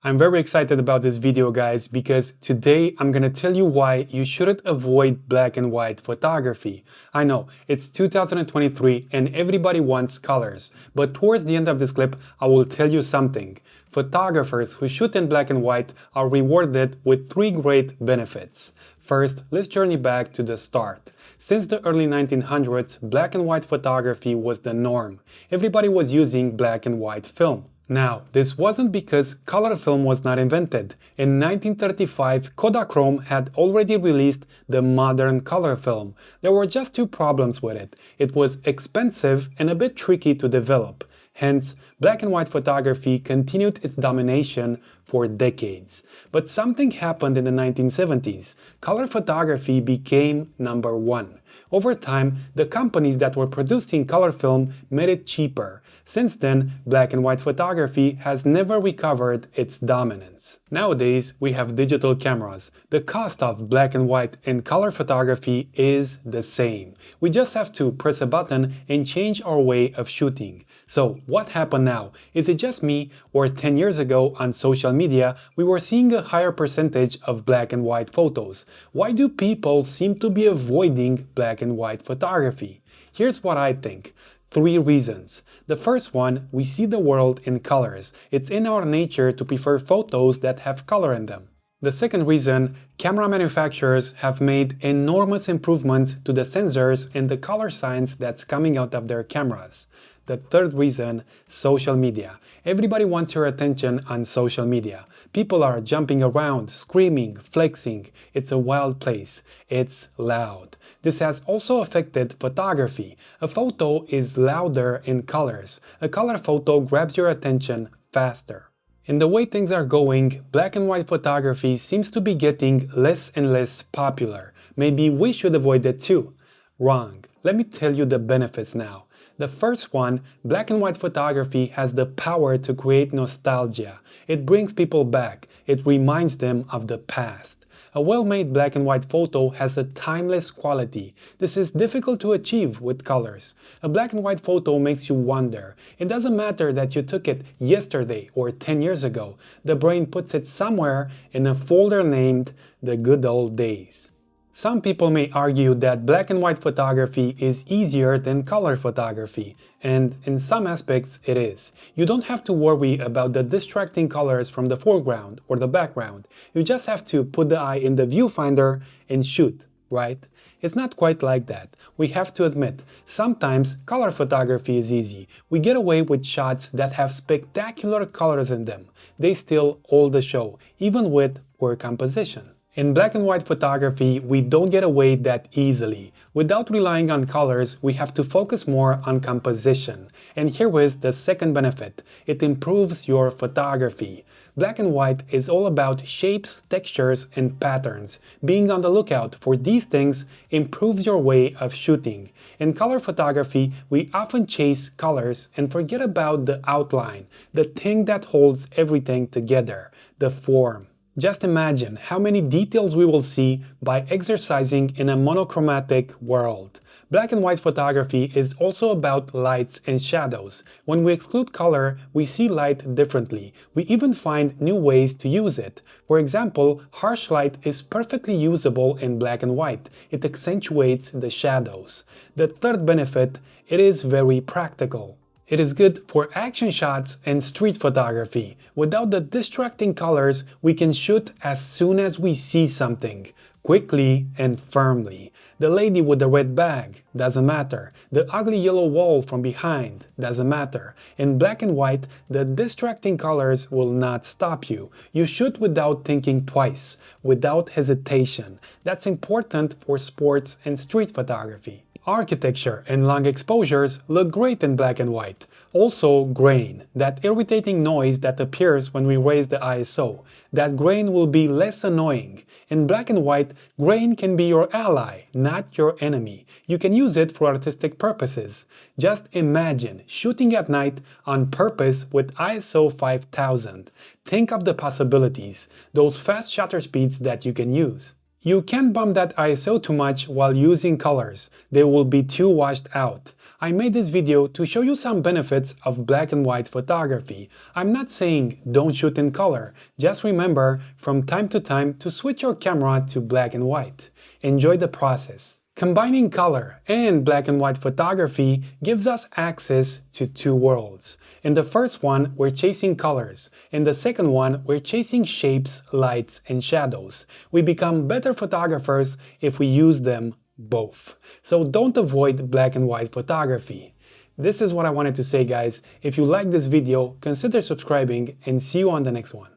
I'm very excited about this video, guys, because today I'm gonna tell you why you shouldn't avoid black and white photography. I know, it's 2023 and everybody wants colors, but towards the end of this clip, I will tell you something. Photographers who shoot in black and white are rewarded with 3 great benefits. First, let's journey back to the start. Since the early 1900s, black and white photography was the norm. Everybody was using black and white film. Now, this wasn't because color film was not invented. In 1935, Kodachrome had already released the modern color film. There were just 2 problems with it. It was expensive and a bit tricky to develop. Hence, black and white photography continued its domination for decades. But something happened in the 1970s. Color photography became number 1. Over time, the companies that were producing color film made it cheaper. Since then, black and white photography has never recovered its dominance. Nowadays, we have digital cameras. The cost of black and white and color photography is the same. We just have to press a button and change our way of shooting. So, what happened now? Is it just me, or 10 years ago on social media, we were seeing a higher percentage of black and white photos? Why do people seem to be avoiding black and white photography? Here's what I think. 3 reasons. The first one, we see the world in colors. It's in our nature to prefer photos that have color in them. The second reason, camera manufacturers have made enormous improvements to the sensors and the color science that's coming out of their cameras. The third reason, social media. Everybody wants your attention on social media. People are jumping around, screaming, flexing. It's a wild place. It's loud. This has also affected photography. A photo is louder in colors. A color photo grabs your attention faster. In the way things are going, black and white photography seems to be getting less and less popular. Maybe we should avoid it too. Wrong. Let me tell you the benefits now. The first one, black and white photography has the power to create nostalgia. It brings people back. It reminds them of the past. A well-made black and white photo has a timeless quality. This is difficult to achieve with colors. A black and white photo makes you wonder. It doesn't matter that you took it yesterday or 10 years ago. The brain puts it somewhere in a folder named The Good Old Days. Some people may argue that black and white photography is easier than color photography, and in some aspects it is. You don't have to worry about the distracting colors from the foreground or the background. You just have to put the eye in the viewfinder and shoot, right? It's not quite like that. We have to admit, sometimes color photography is easy. We get away with shots that have spectacular colors in them. They steal all the show, even with poor composition. In black and white photography, we don't get away that easily. Without relying on colors, we have to focus more on composition. And here is the second benefit. It improves your photography. Black and white is all about shapes, textures, and patterns. Being on the lookout for these things improves your way of shooting. In color photography, we often chase colors and forget about the outline, the thing that holds everything together, the form. Just imagine how many details we will see by exercising in a monochromatic world. Black and white photography is also about lights and shadows. When we exclude color, we see light differently. We even find new ways to use it. For example, harsh light is perfectly usable in black and white. It accentuates the shadows. The third benefit, it is very practical. It is good for action shots and street photography. Without the distracting colors, we can shoot as soon as we see something, quickly and firmly. The lady with the red bag, doesn't matter. The ugly yellow wall from behind, doesn't matter. In black and white, the distracting colors will not stop you. You shoot without thinking twice, without hesitation. That's important for sports and street photography. Architecture and long exposures look great in black and white. Also grain, that irritating noise that appears when we raise the ISO. That grain will be less annoying. In black and white, grain can be your ally, not your enemy. You can use it for artistic purposes. Just imagine shooting at night on purpose with ISO 5000. Think of the possibilities, those fast shutter speeds that you can use. You can't bump that ISO too much while using colors. They will be too washed out. I made this video to show you some benefits of black and white photography. I'm not saying don't shoot in color. Just remember from time to time to switch your camera to black and white. Enjoy the process. Combining color and black and white photography gives us access to two worlds. In the first one, we're chasing colors. In the second one, we're chasing shapes, lights, and shadows. We become better photographers if we use them both. So don't avoid black and white photography. This is what I wanted to say, guys. If you like this video, consider subscribing and see you on the next one.